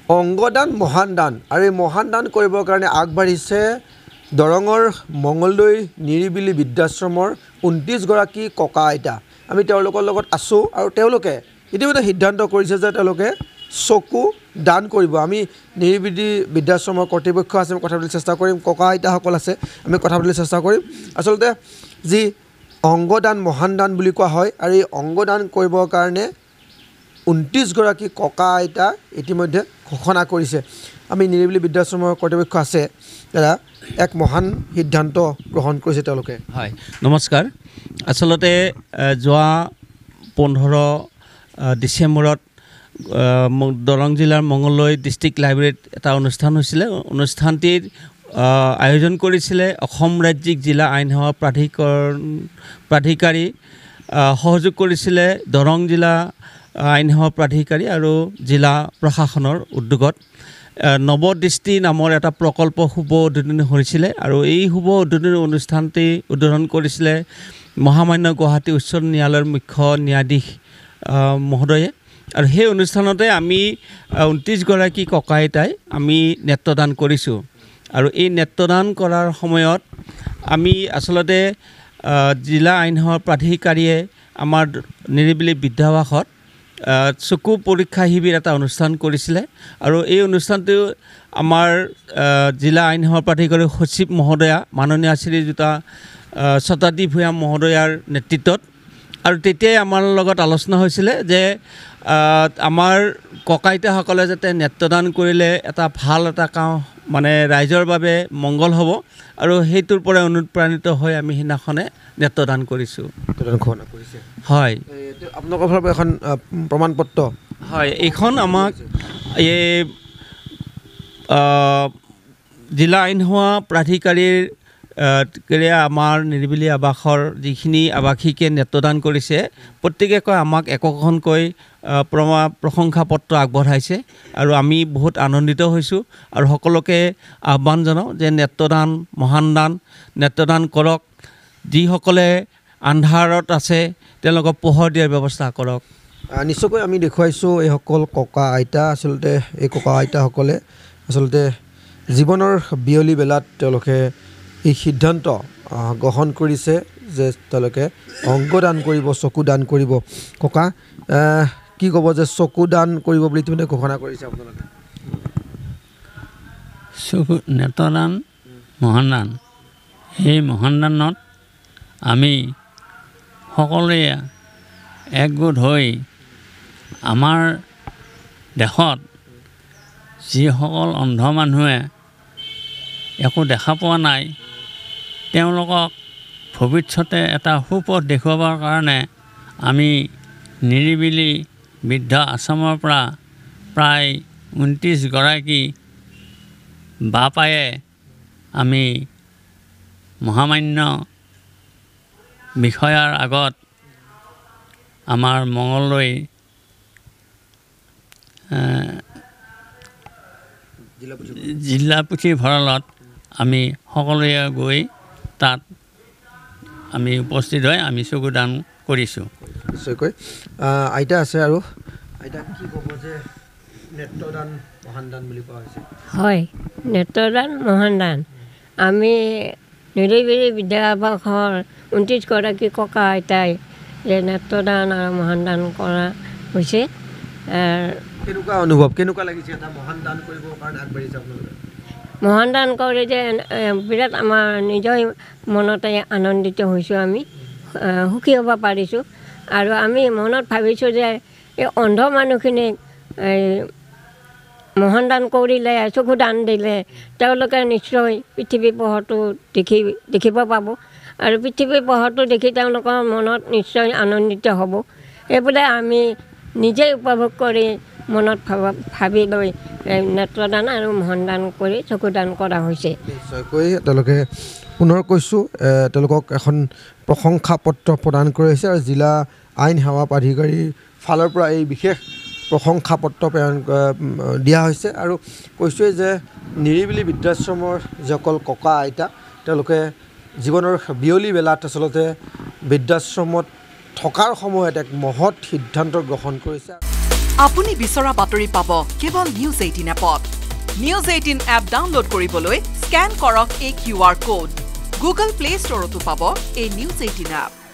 অংগদান মহানদান আৰু এই মহানদান কৰিবৰ কাৰণে আগবাঢ়িছে দৰঙৰ মঙলদৈ নিৰিবিলি বৃদ্ধাশ্ৰমৰ 29 গৰাকী ককা আইতা আমি তেওঁলোকৰ লগত আছো আৰু তেওঁলোকে ইতিমধ্যে সিদ্ধান্ত কৰিছে যে তেওঁলোকে চকু দান কৰিব আমি নিৰিবিলি বৃদ্ধাশ্ৰমৰ কৰ্তৃপক্ষ আছে কথা পাতিবলৈ চেষ্টা কৰিম ককা আইতাসকল আছে আমি কথা পাতিবলৈ চেষ্টা কৰিম আচলতে যি অংগদান মহানদান বুলি কোৱা হয় আৰু এই অংগদান কৰিবৰ কাৰণে 29 গৰাকী ককা আইতা ইতিমধ্যে ঘোষণা কৰিছে আমি নিৰিবিলি বৃদ্ধাশ্ৰমৰ কৰ্তৃপক্ষ আছে দাদা এক মহান সিদ্ধান্ত গ্ৰহণ কৰিছে তেওঁলোকে হয় নমস্কাৰ আসলতে যোৱা 15 ডিসেম্বৰত দৰং জিলাৰ মঙলদৈ ডিস্ট্ৰিক্ট লাইব্ৰেৰীত এটা অনুষ্ঠান হৈছিল অনুষ্ঠানটিৰ আয়োজন কৰিছিলে অসম ৰাজ্যিক জিলা আইন সেৱা প্ৰাধিকাৰী সহযোগ কৰিছিলে দৰং জিলা আইন সেৱা প্ৰাধিকাৰী আৰু জিলা প্ৰশাসনৰ উদ্যোগত নৱদৃষ্টি নামৰ এটা প্ৰকল্প শুভ উদ্বোধন হৈছিলে আৰু এই শুভ উদ্বোধনী অনুষ্ঠানটি উদ্বোধন কৰিছিলে মহামান্য গুৱাহাটী উচ্চ ন্যায়ালয়ৰ মুখ্য ন্যায়াধীশ মহোদয়ে আৰু সেই অনুষ্ঠানতে আমি 29 গৰাকী ককা আইতাই আমি নেত্ৰদান কৰিছোঁ আৰু এই নেত্ৰদান কৰাৰ সময়ত আমি আসলতে জিলা আইন সেৱা প্ৰাধিকাৰীয়ে আমাৰ নিৰিবিলি বৃদ্ধাবাসত চকু পৰীক্ষা শিবিৰ এটা অনুষ্ঠান কৰিছিলে আৰু এই অনুষ্ঠানটো আমাৰ জিলা আইন সেৱা প্ৰাধিকাৰীৰ সচিব মহোদয়া মাননীয় শ্ৰীযুতা শতাব্দী ভূঞা মহোদয়াৰ নেতৃত্বত আৰু তেতিয়াই আমাৰ লগত আলোচনা হৈছিলে যে আমাৰ ককাইতাসকলে যাতে নেত্ৰদান কৰিলে এটা ভাল এটা কাম মানে ৰাইজৰ বাবে মংগল হ'ব আৰু সেইটোৰ পৰা অনুপ্ৰাণিত হৈ আমি হিনাখনে নেত্ৰদান কৰিছোঁ হয় আপোনালোকৰ ফালৰ পৰা এখন প্ৰমাণপত্ৰ হয় এইখন আমাক এই জিলা আইন সেৱা প্ৰাধিকাৰীৰ আমাৰ নিৰিবিলি আৱাসৰ যিখিনি আৱাসীকে নেত্ৰদান কৰিছে প্ৰত্যেককৈ আমাক একোখনকৈ প্ৰশংসা পত্ৰ আগবঢ়াইছে আৰু আমি বহুত আনন্দিত হৈছোঁ আৰু সকলোকে আহ্বান জনাওঁ যে নেত্ৰদান মহানদান নেত্ৰদান কৰক যিসকলে আন্ধাৰত আছে তেওঁলোকক পোহৰ দিয়াৰ ব্যৱস্থা কৰক নিশ্চয়কৈ আমি দেখুৱাইছোঁ এইসকল ককা আইতা আচলতে এই ককা আইতাসকলে আচলতে জীৱনৰ বিয়লি বেলাত তেওঁলোকে এই সিদ্ধান্ত গ্ৰহণ কৰিছে যে তেওঁলোকে অংগদান কৰিব চকু দান কৰিব ককা কি ক'ব যে চকু দান কৰিব বুলি ইতিমধ্যে ঘোষণা কৰিছে আপোনালোকে চকু নেত্ৰদান মহানদান এই মহানদানত আমি সকলোৱে একগোট হৈ আমাৰ দেশত যিসকল অন্ধ মানুহে একো দেখা পোৱা নাই তেওঁলোকক ভৱিষ্যতে এটা সুপথ দেখুৱাবৰ কাৰণে আমি নিৰিবিলি বৃদ্ধ আশ্ৰমৰ পৰা প্ৰায় 29 গৰাকী বাপায়ে আমি মহামান্য বিষয়াৰ আগত আমাৰ মঙলদৈ জিলা পুথিভঁৰালত আমি সকলোৱে গৈ তাত আমি উপস্থিত হৈ আমি চকু দান কৰিছোঁ নিশ্চয়কৈ আইতা আছে আৰু আইতা কি ক'ব যে নেত্ৰদান মহানদান বুলি কোৱা হৈছে হয় নেত্ৰদান মহানদান আমি নিৰিবিলি বৃদ্ধাবাসৰ 29 গৰাকী ককা আইতাই যে নেত্ৰদান আৰু মহানদান কৰা হৈছে কেনেকুৱা অনুভৱ কেনেকুৱা লাগিছে এটা মহানদান কৰিবৰ কাৰণে আগবাঢ়িছে আপোনালোকে মহানদান কৰি যে বিৰাট আমাৰ নিজৰ মনতে আনন্দিত হৈছোঁ আমি সুখী হ'ব পাৰিছোঁ আৰু আমি মনত ভাবিছোঁ যে এই অন্ধ মানুহখিনিক মহানদান কৰিলে চকু দান দিলে তেওঁলোকে নিশ্চয় পৃথিৱীৰ পোহৰটো দেখিব পাব আৰু পৃথিৱীৰ পোহৰটো দেখি তেওঁলোকৰ মনত নিশ্চয় আনন্দিত হ'ব এইবোলে আমি নিজেই উপভোগ কৰি মনত ভাবি লৈ নেত্ৰদান আৰু মহানদান কৰি চকু দান কৰা হৈছে নিশ্চয়কৈ তেওঁলোকে পুনৰ কৈছোঁ তেওঁলোকক এখন প্ৰশংসা পত্ৰ প্ৰদান কৰা হৈছে আৰু জিলা আইন সেৱা প্ৰাধিকাৰীৰ ফালৰ পৰা এই বিশেষ প্ৰশংসা পত্ৰ প্ৰেৰণ দিয়া হৈছে আৰু কৈছোঁৱে যে নিৰিবিলি বৃদ্ধাশ্ৰমৰ যিসকল ককা আইতা তেওঁলোকে জীৱনৰ বিয়লি বেলাত আচলতে বৃদ্ধাশ্ৰমত থকাৰ সময়ত এক মহৎ সিদ্ধান্ত গ্ৰহণ কৰিছে আপুনি বিচৰা বাতৰি পাব কেৱল নিউজ 18 এপত নিউজ 18 এপ ডাউনলোড কৰিবলৈ স্ক্যান কৰক এই QR কোড গুগল প্লে ষ্টৰতো পাব এই নিউজ 18 এপ